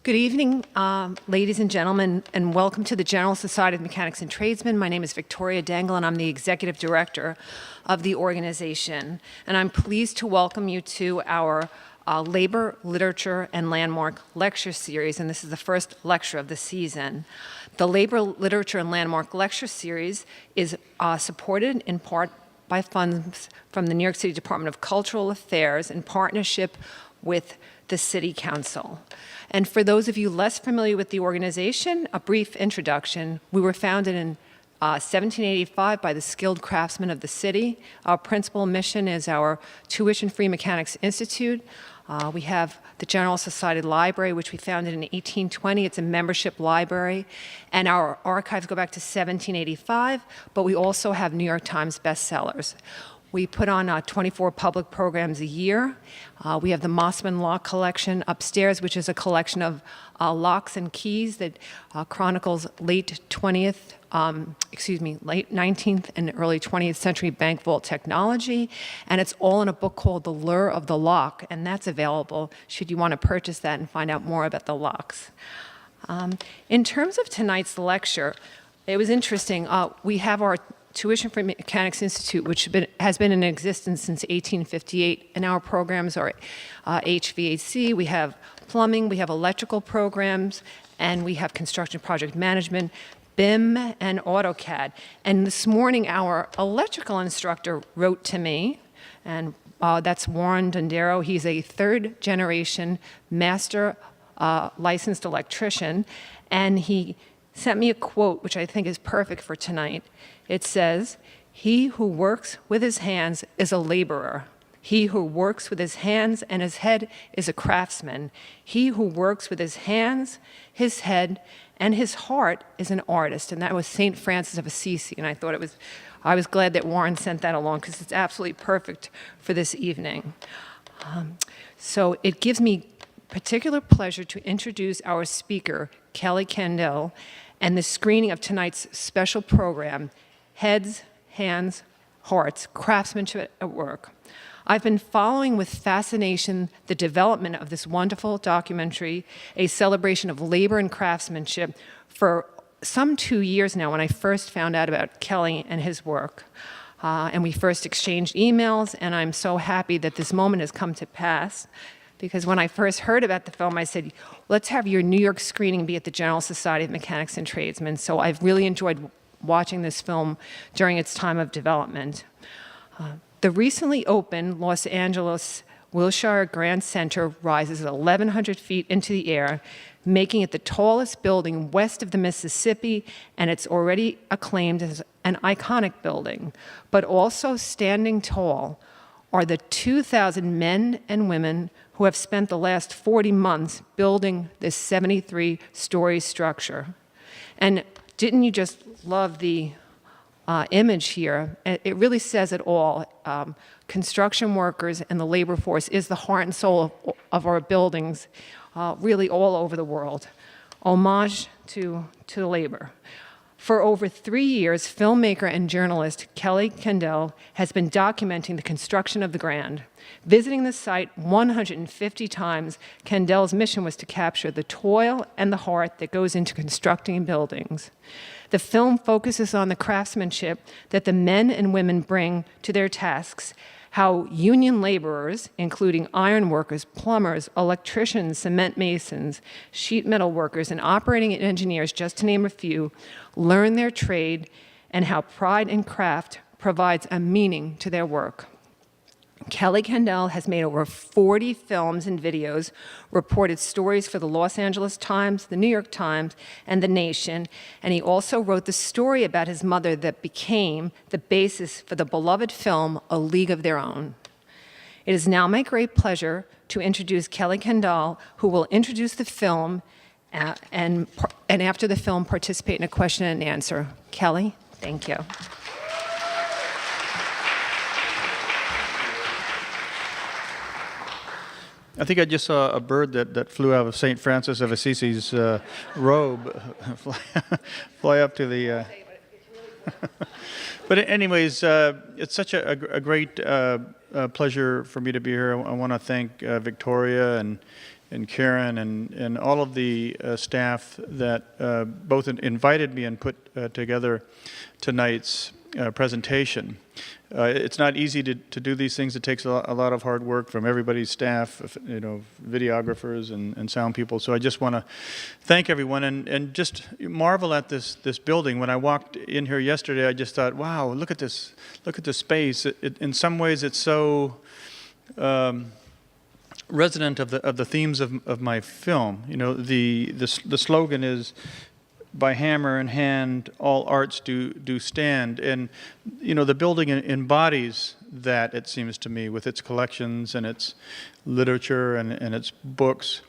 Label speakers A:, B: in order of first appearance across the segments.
A: Good evening, ladies and gentlemen, and welcome to the General Society of Mechanics and Tradesmen. My name is Victoria Dangle, and I'm the Executive Director of the organization. And I'm pleased to welcome you to our Labor, Literature, and Landmark Lecture Series, and this is the first lecture of the season. The Labor, Literature, and Landmark Lecture Series is supported in part by funds from the New York City Department of Cultural Affairs in partnership with the City Council. And for those of you less familiar with the organization, a brief introduction. We were founded in 1785 by the skilled craftsmen of the city. Our principal mission is our tuition-free Mechanics Institute. We have the General Society Library, which we founded in 1820. It's a membership library. And our archives go back to 1785, but we also have New York Times bestsellers. We put on 24 public programs a year. We have the Mossman Lock Collection upstairs, which is a collection of locks and keys that chronicles late 19th and early 20th century bank vault technology. And it's all in a book called The Lure of the Lock, and that's available should you want to purchase that and find out more about the locks. In terms of tonight's lecture, it was interesting. We have our Tuition-Free Mechanics Institute, which has been in existence since 1858, and our programs are HVAC, we have plumbing, we have electrical programs, and we have construction project management, BIM, and AutoCAD. And this morning, our electrical instructor wrote to me, and that's Warren Dondero. He's a third-generation master licensed electrician, and he sent me a quote, which I think is perfect for tonight. It says, "He who works with his hands is a laborer. He who works with his hands and his head is a craftsman. He who works with his hands, his head, and his heart is an artist." And that was St. Francis of Assisi. And I was glad that Warren sent that along because it's absolutely perfect for this evening. So it gives me particular pleasure to introduce our speaker, Kelly Candaele, and the screening of tonight's special program, Heads, Hands, Hearts, Craftsmanship at Work. I've been following with fascination the development of this wonderful documentary, a celebration of labor and craftsmanship, for some 2 years now when I first found out about Kelly and his work. And we first exchanged emails, and I'm so happy that this moment has come to pass. Because when I first heard about the film, I said, let's have your New York screening be at the General Society of Mechanics and Tradesmen. So I've really enjoyed watching this film during its time of development. The recently opened Los Angeles Wilshire Grand Center rises 1,100 feet into the air, making it the tallest building west of the Mississippi, and it's already acclaimed as an iconic building. But also standing tall are the 2,000 men and women who have spent the last 40 months building this 73-story structure. And didn't you just love the image here? It really says it all. Construction workers and the labor force is the heart and soul of our buildings, really all over the world. Homage to labor. For over 3 years, filmmaker and journalist Kelly Candaele has been documenting the construction of the Grand. Visiting the site 150 times, Candaele's mission was to capture the toil and the heart that goes into constructing buildings. The film focuses on the craftsmanship that the men and women bring to their tasks, how union laborers, including iron workers, plumbers, electricians, cement masons, sheet metal workers, and operating engineers, just to name a few, learn their trade, and how pride in craft provides a meaning to their work. Kelly Candaele has made over 40 films and videos, reported stories for the Los Angeles Times, the New York Times, and The Nation, and he also wrote the story about his mother that became the basis for the beloved film, A League of Their Own. It is now my great pleasure to introduce Kelly Candaele, who will introduce the film and after the film participate in a question and answer. Kelly, thank you.
B: I think I just saw a bird that flew out of St. Francis of Assisi's robe fly up to the... But anyways, it's such a great pleasure for me to be here. I want to thank Victoria and and Karen and all of the staff that both invited me and put together tonight's presentation. It's not easy to do these things. It takes a lot of hard work from everybody's staff, videographers and sound people. So I just want to thank everyone and just marvel at this building. When I walked in here yesterday, I just thought, wow, look at this space. In some ways, it's so resonant of the themes of my film. The slogan is, by hammer and hand, all arts do stand. And, the building embodies that, it seems to me, with its collections and its literature and its books.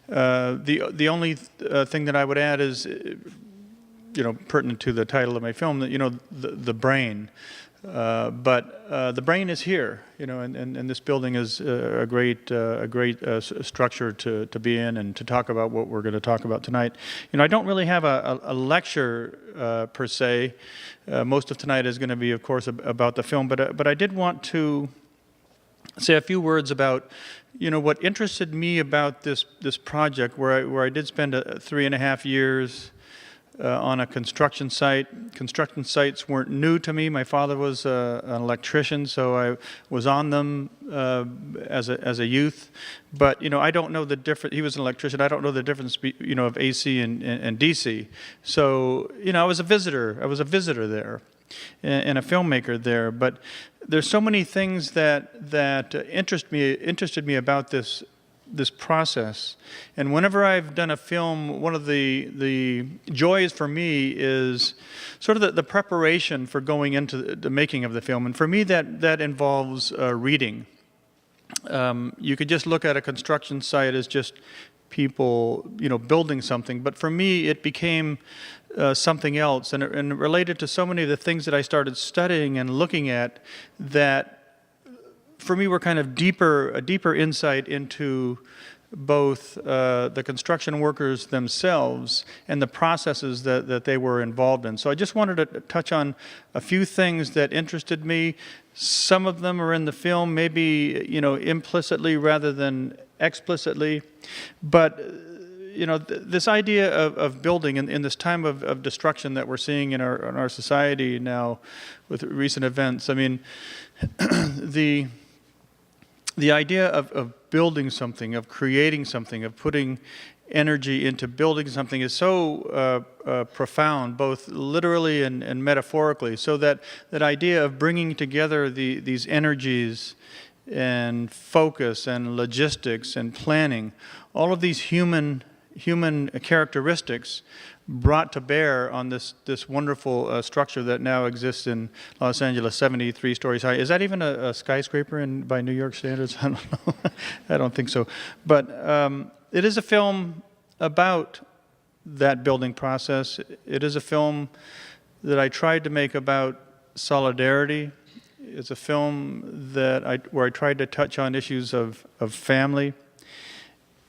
B: The only thing that I would add is, pertinent to the title of my film, that, the brain. But the brain is here, and this building is a great structure to be in and to talk about what we're going to talk about tonight. I don't really have a lecture per se. Most of tonight is going to be, of course, about the film, but I did want to say a few words about, what interested me about this project, where I did spend 3.5 years. On a construction site. Construction sites weren't new to me. My father was an electrician, so I was on them as a youth. But I don't know the difference. He was an electrician. I don't know the difference, of AC and DC. So I was a visitor. I was a visitor there, and a filmmaker there. But there's so many things that interested me about this process. And whenever I've done a film, one of the joys for me is sort of the preparation for going into the making of the film. And for me, that involves reading. You could just look at a construction site as just people, building something. But for me, it became something else. And it related to so many of the things that I started studying and looking at that for me were kind of a deeper insight into both the construction workers themselves and the processes that they were involved in. So I just wanted to touch on a few things that interested me. Some of them are in the film, maybe implicitly rather than explicitly. But this idea of building in this time of destruction that we're seeing in our society now with recent events. I mean, the idea of building something, of creating something, of putting energy into building something is so profound, both literally and metaphorically. So that idea of bringing together these energies and focus and logistics and planning, all of these human characteristics brought to bear on this wonderful structure that now exists in Los Angeles, 73 stories high. Is that even a skyscraper by New York standards? I don't know. I don't think so. But it is a film about that building process. It is a film that I tried to make about solidarity. It's a film where I tried to touch on issues of family.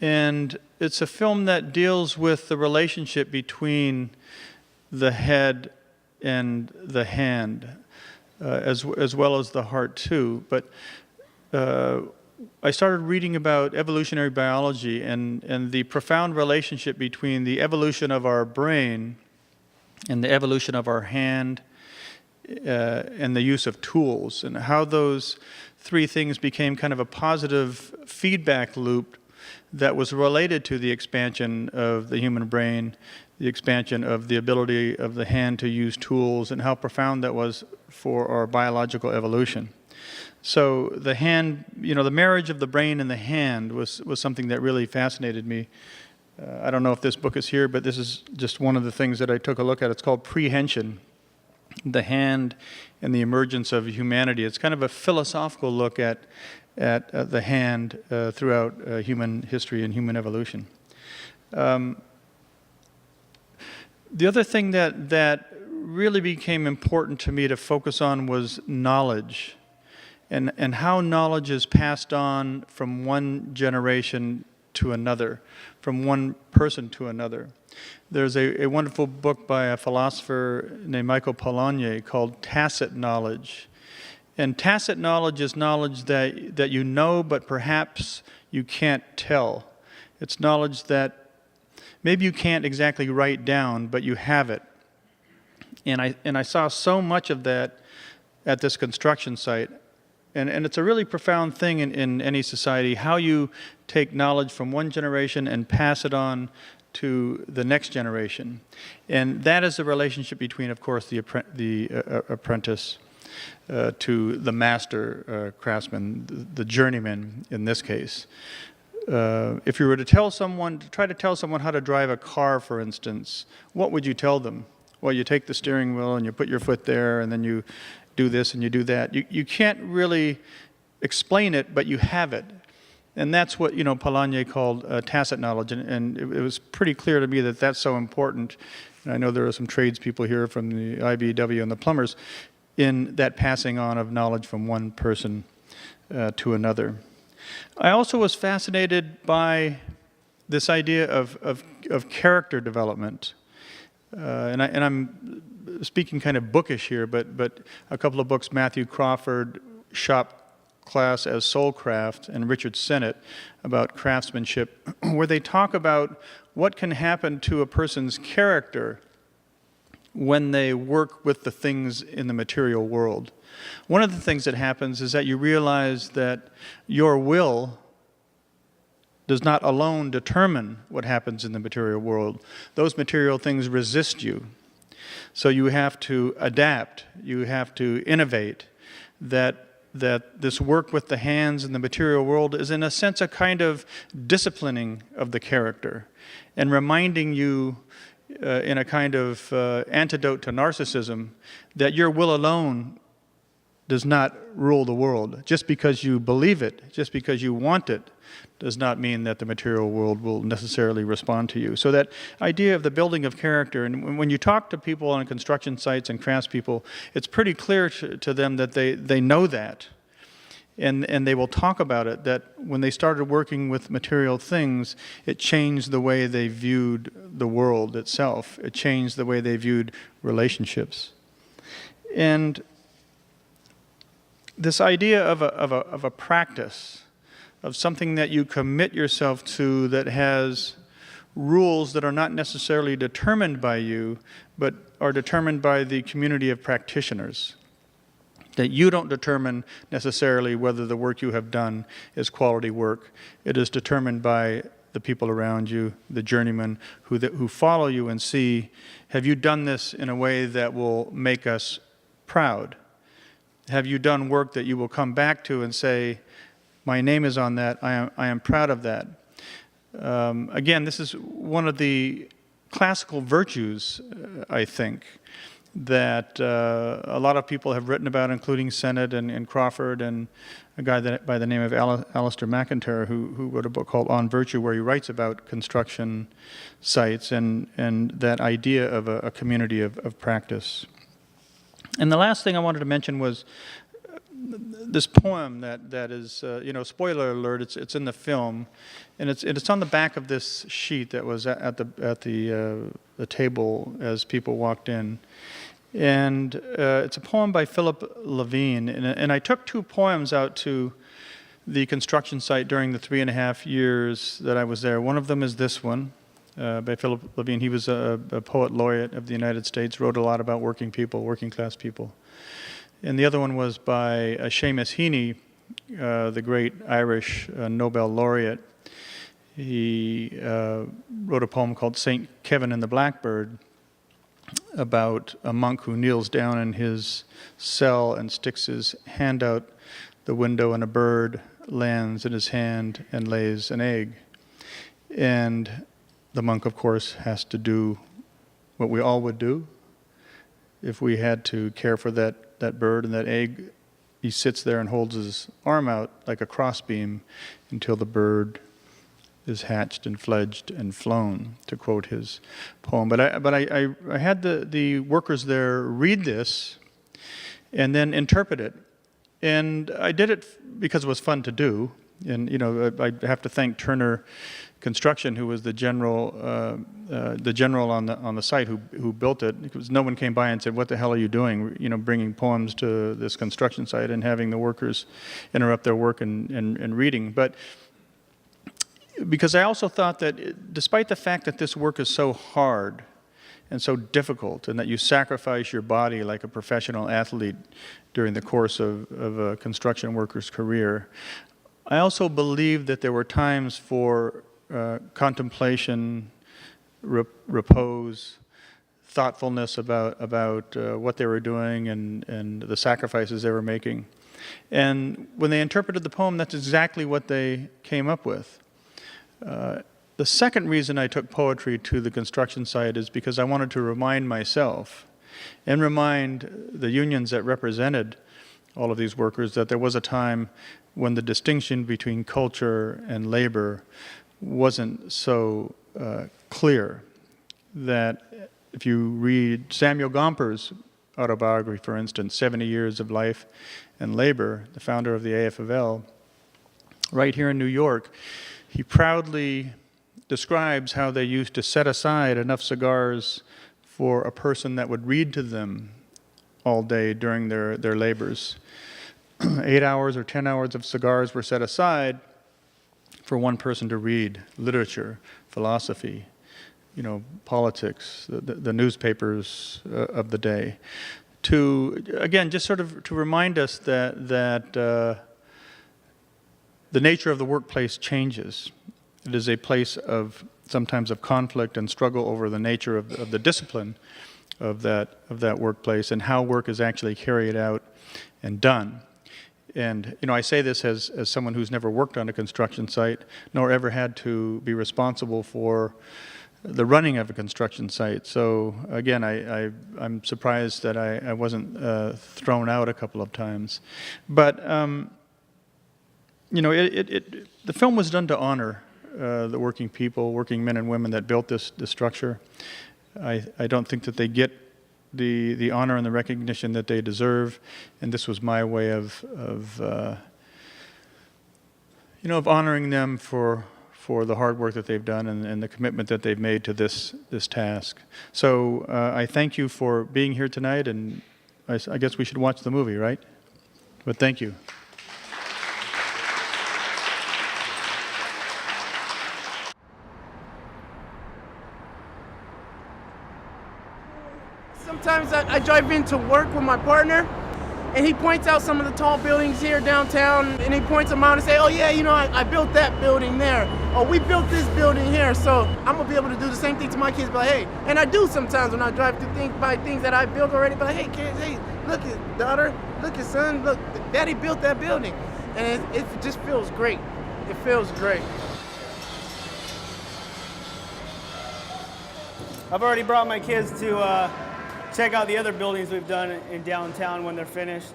B: And it's a film that deals with the relationship between the head and the hand, as well as the heart too. But I started reading about evolutionary biology and the profound relationship between the evolution of our brain and the evolution of our hand and the use of tools, and how those three things became kind of a positive feedback loop that was related to the expansion of the human brain, the expansion of the ability of the hand to use tools, and how profound that was for our biological evolution. So the hand, the marriage of the brain and the hand was something that really fascinated me. I don't know if this book is here, but this is just one of the things that I took a look at. It's called Prehension, the hand and the emergence of humanity. It's kind of a philosophical look at the hand throughout human history and human evolution. The other thing that really became important to me to focus on was knowledge, and how knowledge is passed on from one generation to another, from one person to another. There's a wonderful book by a philosopher named Michael Polanyi called Tacit Knowledge. And tacit knowledge is knowledge that you know, but perhaps you can't tell. It's knowledge that maybe you can't exactly write down, but you have it. And I saw so much of that at this construction site. And it's a really profound thing in any society, how you take knowledge from one generation and pass it on to the next generation. And that is the relationship between, of course, the apprentice to the master craftsman, the journeyman in this case. If you were to try to tell someone how to drive a car, for instance, what would you tell them? Well, you take the steering wheel and you put your foot there, and then you do this and you do that. You can't really explain it, but you have it. And that's what, Polanyi called tacit knowledge, and it was pretty clear to me that that's so important. And I know there are some tradespeople here from the IBEW and the plumbers in that passing on of knowledge from one person to another. I also was fascinated by this idea of character development. And I'm speaking kind of bookish here, but a couple of books, Matthew Crawford, Shop Class as Soulcraft, and Richard Sennett about craftsmanship, where they talk about what can happen to a person's character when they work with the things in the material world. One of the things that happens is that you realize that your will does not alone determine what happens in the material world. Those material things resist you. So you have to adapt, you have to innovate, that this work with the hands in the material world is in a sense a kind of disciplining of the character and reminding you in a kind of antidote to narcissism that your will alone does not rule the world. Just because you believe it, just because you want it, does not mean that the material world will necessarily respond to you. So that idea of the building of character, and when you talk to people on construction sites and craftspeople, it's pretty clear to them that they know that. And they will talk about it, that when they started working with material things, it changed the way they viewed the world itself. It changed the way they viewed relationships. And this idea of a practice, of something that you commit yourself to that has rules that are not necessarily determined by you, but are determined by the community of practitioners. That you don't determine necessarily whether the work you have done is quality work. It is determined by the people around you, the journeymen who follow you and see, have you done this in a way that will make us proud? Have you done work that you will come back to and say, my name is on that, I am proud of that. Again, this is one of the classical virtues, I think, that a lot of people have written about, including Sennett and Crawford, and a guy by the name of Alistair McIntyre, who wrote a book called On Virtue, where he writes about construction sites and that idea of a community of practice. And the last thing I wanted to mention was this poem that is, spoiler alert, it's in the film, and it's on the back of this sheet that was at the table as people walked in. And it's a poem by Philip Levine, and I took two poems out to the construction site during the 3.5 years that I was there. One of them is this one, by Philip Levine. He was a poet laureate of the United States, wrote a lot about working people, working class people. And the other one was by Seamus Heaney, the great Irish Nobel laureate. He wrote a poem called St. Kevin and the Blackbird, about a monk who kneels down in his cell and sticks his hand out the window, and a bird lands in his hand and lays an egg. And the monk, of course, has to do what we all would do if we had to care for that bird and that egg. He sits there and holds his arm out like a crossbeam until the bird is hatched and fledged and flown, to quote his poem. But I had the workers there read this and then interpret it. And I did it because it was fun to do. And, I have to thank Turner Construction, who was the general on the site who built it. Because no one came by and said, "What the hell are you doing?" Bringing poems to this construction site and having the workers interrupt their work and reading. But because I also thought that despite the fact that this work is so hard and so difficult, and that you sacrifice your body like a professional athlete during the course of a construction worker's career, I also believed that there were times for contemplation, repose, thoughtfulness about what they were doing and the sacrifices they were making. And when they interpreted the poem, that's exactly what they came up with. The second reason I took poetry to the construction site is because I wanted to remind myself and remind the unions that represented all of these workers that there was a time when the distinction between culture and labor wasn't so clear. That if you read Samuel Gomper's autobiography, for instance, 70 Years of Life and Labor, the founder of the AFL, right here in New York, he proudly describes how they used to set aside enough cigars for a person that would read to them all day during their labors. 8 hours or 10 hours of cigars were set aside for one person to read literature, philosophy, politics, the newspapers of the day. To, again, just sort of to remind us that the nature of the workplace changes. It is a place of sometimes of conflict and struggle over the nature of the discipline of that workplace and how work is actually carried out and done. And I say this as someone who's never worked on a construction site, nor ever had to be responsible for the running of a construction site. So again, I'm surprised that I wasn't thrown out a couple of times. But the film was done to honor the working people, working men and women that built this structure. I don't think that they get the honor and the recognition that they deserve, and this was my way of honoring them for the hard work that they've done and the commitment that they've made to this task. So I thank you for being here tonight, and I guess we should watch the movie, right? But thank you.
C: Sometimes I drive into work with my partner, and he points out some of the tall buildings here downtown, and he points them out and say, oh yeah, I built that building there. Oh, we built this building here. So I'm gonna be able to do the same thing to my kids, but hey, and I do sometimes when I drive to by things that I built already, but hey kids, hey, look at daughter, look at son, look, daddy built that building. And it just feels great. It feels great.
D: I've already brought my kids to check out the other buildings we've done in downtown when they're finished.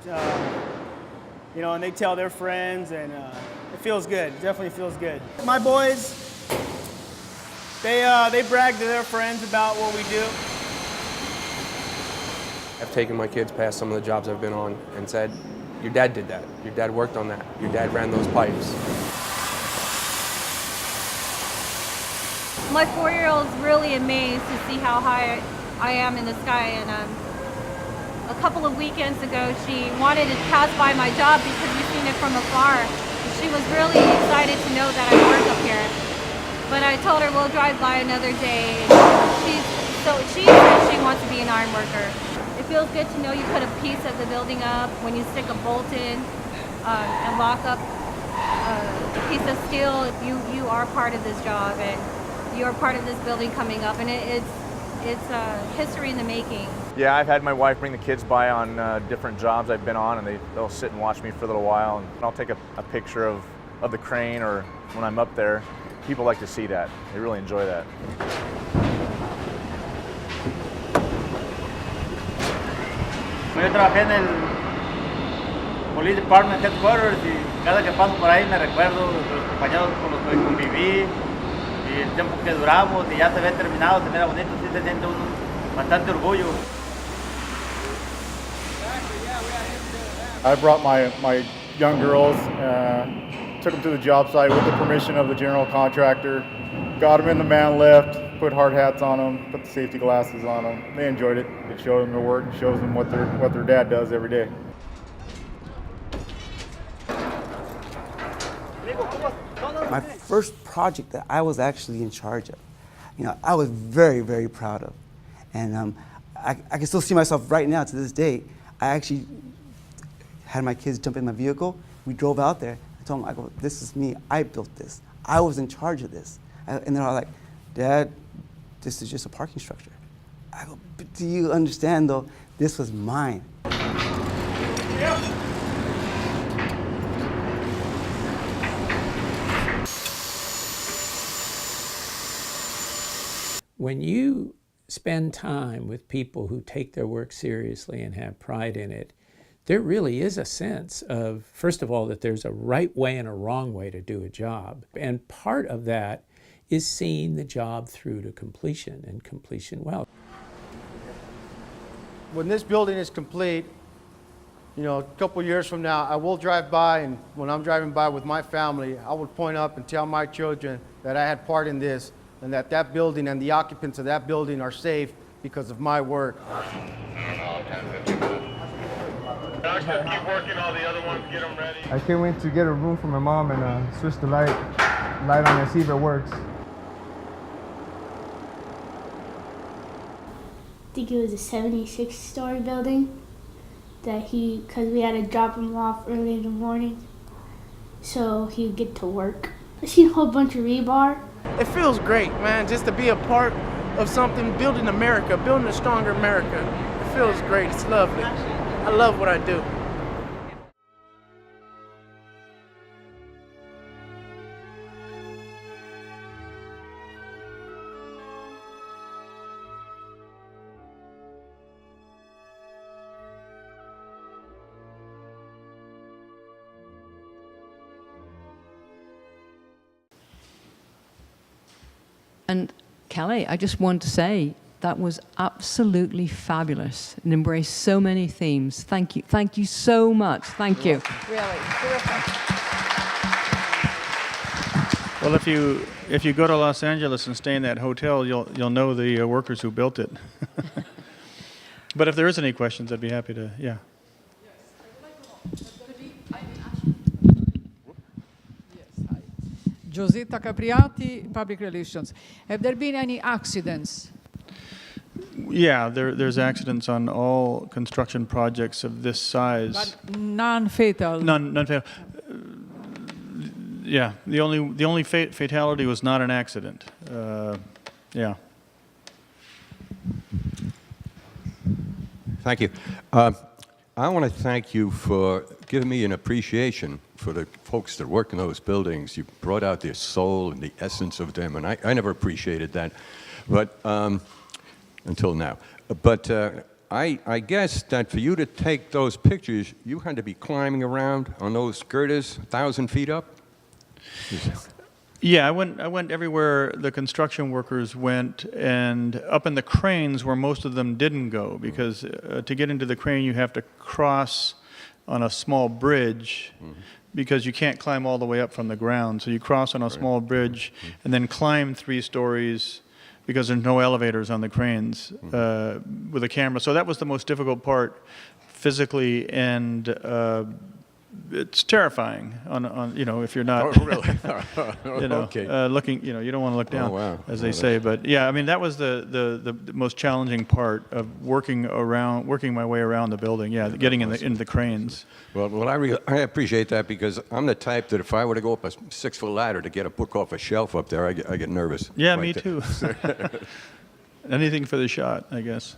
D: And they tell their friends, and it feels good. It definitely feels good. My boys, they brag to their friends about what we do.
E: I've taken my kids past some of the jobs I've been on and said, your dad did that. Your dad worked on that. Your dad ran those pipes.
F: My 4-year-old's really amazed to see how high I am in the sky, and a couple of weekends ago she wanted to pass by my job because we've seen it from afar. She was really excited to know that I work up here, but I told her we'll drive by another day. She said she wants to be an iron worker. It feels good to know you put a piece of the building up when you stick a bolt in and lock up a piece of steel. You are part of this job, and you're part of this building coming up, and it's history in the making.
G: Yeah, I've had my wife bring the kids by on different jobs I've been on, and they'll sit and watch me for a little while, and I'll take a picture of the crane, or when I'm up there. People like to see that. They really enjoy that.
H: Yo trabajé en el Police Department Headquarters, y cada que paso por ahí me recuerdo de los compañeros con los que conviví y el tiempo que duramos, y ya se ve terminado, se mira bonito, sí se siente uno bastante orgullo.
I: I brought my young girls, took them to the job site with the permission of the general contractor, got them in the man lift, put hard hats on them, put the safety glasses on them. They enjoyed it. It showed them their work, and shows them what their dad does every day.
J: My first project that I was actually in charge of, I was very, very proud of. And I can still see myself right now to this day. I actually had my kids jump in my vehicle. We drove out there. I told them, I go, this is me. I built this. I was in charge of this. And they're all like, Dad, this is just a parking structure. I go, but do you understand though? This was mine.
K: When you spend time with people who take their work seriously and have pride in it, there really is a sense of, first of all, that there's a right way and a wrong way to do a job. And part of that is seeing the job through to completion, and completion well.
L: When this building is complete, a couple years from now, I will drive by, and when I'm driving by with my family, I will point up and tell my children that I had part in this, and that that building and the occupants of that building are safe because of my work.
M: Keep working all the other ones, get them ready.
N: I can't wait to get a room for my mom and switch the light on and see if it works.
O: I think it was a 76-story building that because we had to drop him off early in the morning so he would get to work. I seen a whole bunch of rebar.
C: It feels great, man, just to be a part of something, building America, building a stronger America. It feels great, it's lovely. I love what I do.
P: And Kelly, I just want to say that was absolutely fabulous and embraced so many themes. Thank you. Thank you so much. Thank you.
A: Really, terrific.
B: Well, if you go to Los Angeles and stay in that hotel, you'll know the workers who built it. But if there is any questions, I'd be happy to, yeah.
Q: Josetta Capriati, Public Relations. Have there been any accidents?
B: Yeah, there's accidents on all construction projects of this size.
Q: But non-fatal?
B: None fatal. Yeah, the only fatality was not an accident. Yeah.
R: Thank you. I want to thank you for giving me an appreciation for the folks that work in those buildings. You brought out their soul and the essence of them, and I never appreciated that, but until now. But I guess that for you to take those pictures, you had to be climbing around on those girders 1,000 feet up?
B: Yeah, I went everywhere the construction workers went, and up in the cranes where most of them didn't go, because to get into the crane you have to cross on a small bridge, because you can't climb all the way up from the ground. So you cross on a small bridge and then climb 3 stories, because there's no elevators on the cranes with a camera. So that was the most difficult part physically, and it's terrifying on if you're not looking, you don't want to look down, as they say. But yeah, I mean, that was the most challenging part of working my way around the building. Yeah, getting into the cranes.
R: Well, I appreciate that, because I'm the type that if I were to go up a 6-foot ladder to get a book off a shelf up there, I get nervous.
B: Yeah, me too. Anything for the shot, I guess.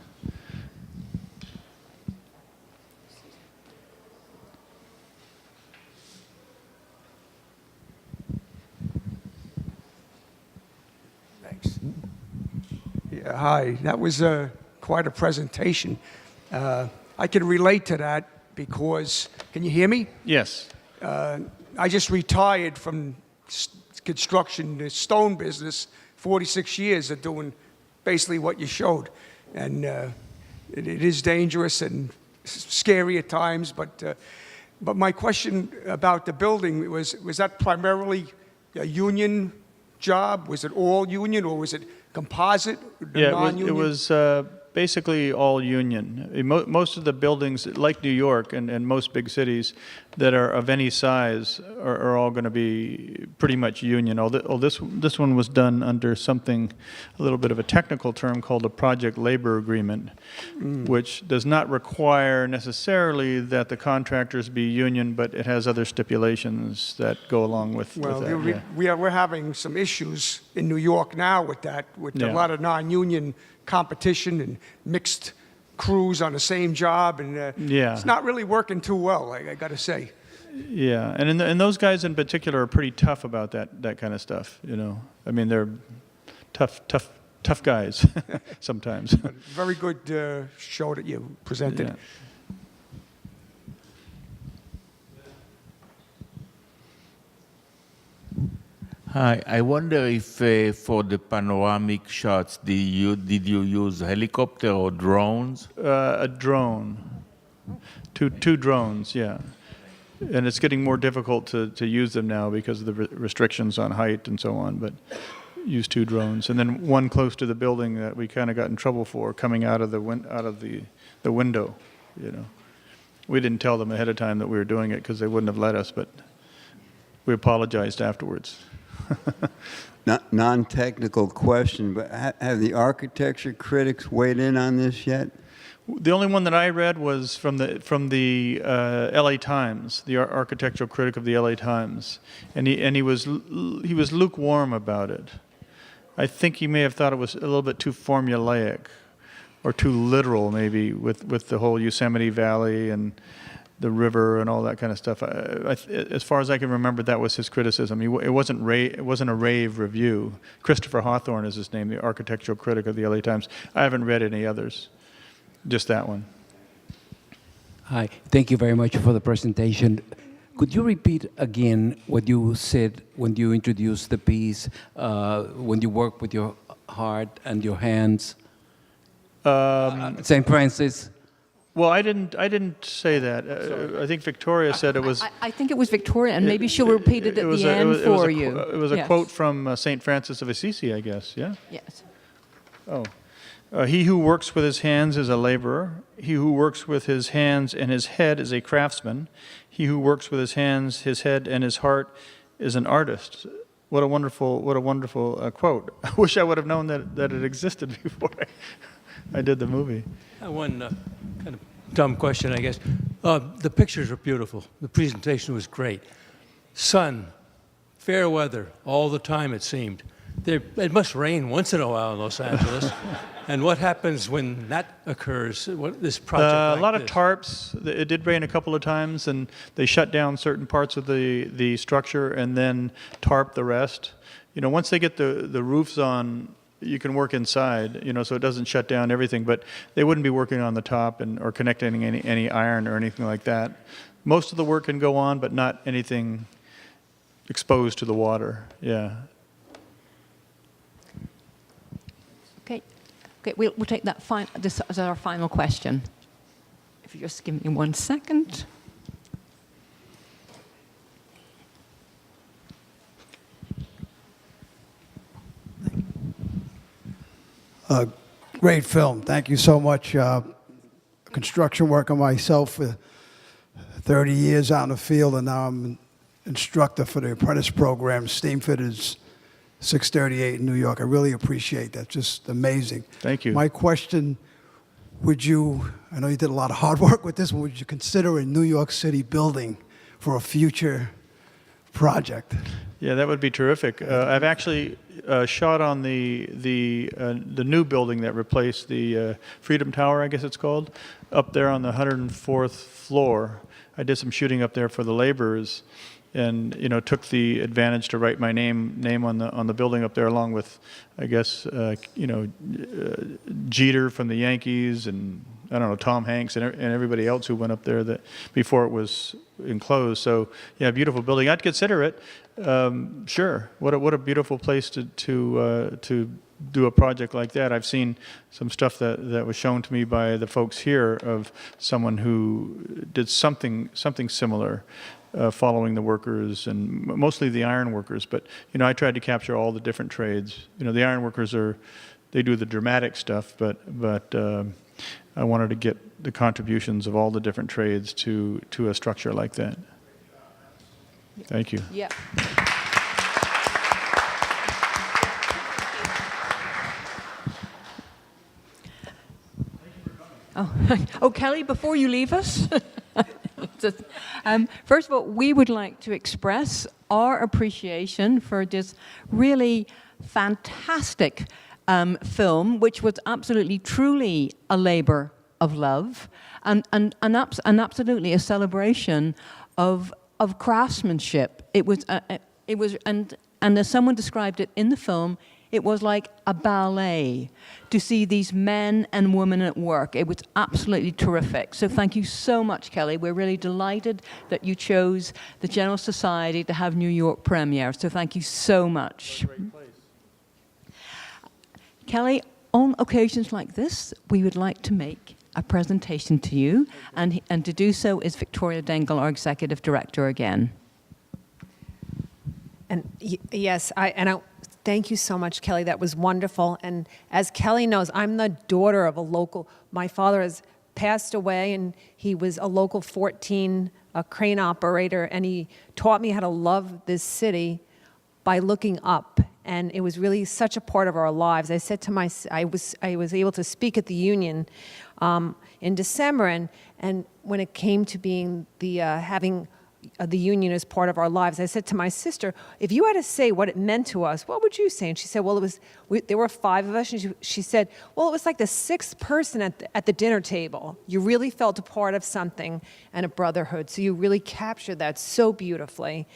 S: Yeah, hi, that was quite a presentation. I can relate to that because, can you hear me?
B: Yes.
S: I just retired from construction, the stone business, 46 years of doing basically what you showed. And it is dangerous and scary at times, but my question about the building was that primarily a union job? Was it all union, or was it composite,
B: Yeah,
S: non-union?
B: it was basically all union. Most of the buildings, like New York and most big cities that are of any size, are all going to be pretty much union. This one was done under something, a little bit of a technical term called a project labor agreement, which does not require necessarily that the contractors be union, but it has other stipulations that go along with that.
S: We're having some issues in New York now with that, with a lot of non-union competition and mixed crews on the same job, and it's not really working too well, I got to say.
B: Yeah, and those guys in particular are pretty tough about that kind of stuff. You know, I mean, they're tough guys sometimes.
S: Very good show that you presented.
B: Yeah.
T: Hi, I wonder if for the panoramic shots, did you use helicopter or drones?
B: A drone, two drones, yeah. And it's getting more difficult to use them now because of the restrictions on height and so on, but use 2 drones. And then one close to the building that we kind of got in trouble for, coming out of the window, you know. We didn't tell them ahead of time that we were doing it because they wouldn't have let us, but we apologized afterwards.
U: Non-technical question, but have the architecture critics weighed in on this yet?
B: The only one that I read was from the LA Times, the architectural critic of the LA Times, and he was lukewarm about it. I think he may have thought it was a little bit too formulaic, or too literal maybe with the whole Yosemite Valley and the river and all that kind of stuff. As far as I can remember, that was his criticism. It wasn't a rave review. Christopher Hawthorne is his name, the architectural critic of the LA Times. I haven't read any others, just that one.
V: Hi, thank you very much for the presentation. Could you repeat again what you said when you introduced the piece, when you work with your heart and your hands? St. Francis.
B: Well, I didn't say that. I think Victoria said it was.
P: I think it was Victoria, and maybe she'll repeat it at the end for you.
B: It was a quote from St. Francis of Assisi, I guess, yeah?
P: Yes.
B: Oh. He who works with his hands is a laborer. He who works with his hands and his head is a craftsman. He who works with his hands, his head, and his heart is an artist. What a wonderful quote. I wish I would have known that it existed before I did the movie.
W: One kind of dumb question, I guess. The pictures are beautiful. The presentation was great. Sun, fair weather, all the time it seemed. It must rain once in a while in Los Angeles. And what happens when that occurs? This project like
B: a lot of
W: this?
B: tarps. It did rain a couple of times, and they shut down certain parts of the structure and then tarp the rest. You know, once they get the roofs on, you can work inside, you know, so it doesn't shut down everything, but they wouldn't be working on the top or connecting any iron or anything like that. Most of the work can go on, but not anything exposed to the water, yeah.
P: Okay, we'll take that this as our final question. If you just give me 1 second.
X: Great film. Thank you so much. Construction worker myself for 30 years out in the field, and now I'm an instructor for the apprentice program, Steam Fitters 638 in New York. I really appreciate that. Just amazing.
B: Thank you.
X: My question, I know you did a lot of hard work with this one, would you consider a New York City building for a future project?
B: Yeah, that would be terrific. I've actually shot on the new building that replaced the Freedom Tower, I guess it's called, up there on the 104th floor. I did some shooting up there for the laborers, and took the advantage to write my name on the building up there, along with, I guess, Jeter from the Yankees, and I don't know, Tom Hanks and everybody else who went up there before it was enclosed. So yeah, beautiful building. I'd consider it. Sure. What a beautiful place to do a project like that. I've seen some stuff that was shown to me by the folks here of someone who did something similar. Following the workers, and mostly the iron workers, but I tried to capture all the different trades. The iron workers are they do the dramatic stuff, but I wanted to get the contributions of all the different trades to a structure like that. Thank you.
A: Yeah.
P: Oh, Kelly, before you leave us, first of all, we would like to express our appreciation for this really fantastic film, which was absolutely, truly a labor of love, and absolutely a celebration of craftsmanship. It was, and as someone described it in the film, it was like a ballet to see these men and women at work. It was absolutely terrific. So thank you so much, Kelly. We're really delighted that you chose the General Society to have New York premiere. So thank you so much. Kelly, on occasions like this, we would like to make a presentation to you, and to do so is Victoria Dingle, our Executive Director again.
A: And yes, thank you so much, Kelly. That was wonderful. And as Kelly knows, I'm the daughter of a local. My father has passed away, and he was a local 14 crane operator, and he taught me how to love this city by looking up. And it was really such a part of our lives. I said to I was able to speak at the union in December, and when it came to being having the union as part of our lives, I said to my sister, if you had to say what it meant to us, what would you say? And she said, well, there were 5 of us, and she said, well, it was like the 6th person at the dinner table. You really felt a part of something and a brotherhood, so you really captured that so beautifully.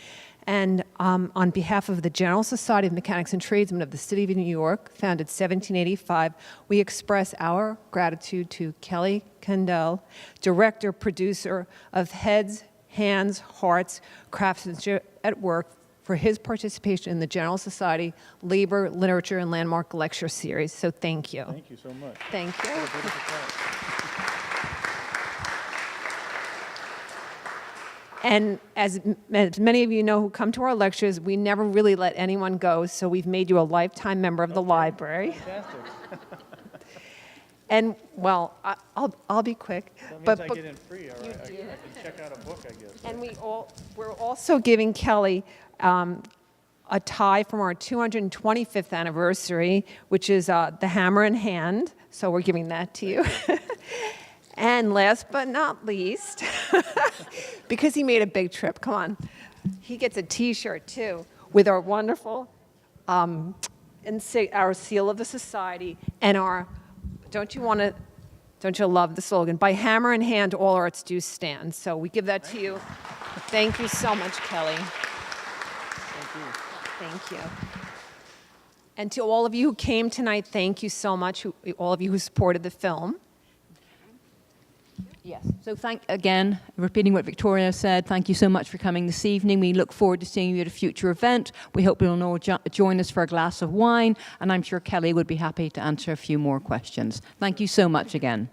A: And on behalf of the General Society of Mechanics and Tradesmen of the City of New York, founded 1785, we express our gratitude to Kelly Candaele, director, producer of Heads, Hands, Hearts, Craftsmanship at Work, for his participation in the General Society Labor, Literature, and Landmark Lecture Series. So thank you.
B: Thank you so much.
A: Thank you. And as many of you know who come to our lectures, we never really let anyone go, so we've made you a lifetime member of the library.
B: Fantastic.
A: And, well, I'll be quick.
B: That means I get in free, all right? I can check out a book, I guess.
A: And we're also giving Kelly a tie from our 225th anniversary, which is the Hammer in Hand. So we're giving that to you. And last but not least, because he made a big trip, come on, he gets a T-shirt too with our wonderful, our seal of the society and our. Don't you love the slogan? By hammer in hand, all arts do stand. So we give that to you. Thank you so much, Kelly.
B: Thank you.
A: Thank you. And to all of you who came tonight, thank you so much, all of you who supported the film.
P: Yes. So again, repeating what Victoria said, thank you so much for coming this evening. We look forward to seeing you at a future event. We hope you'll all join us for a glass of wine, and I'm sure Kelly would be happy to answer a few more questions. Thank you so much again.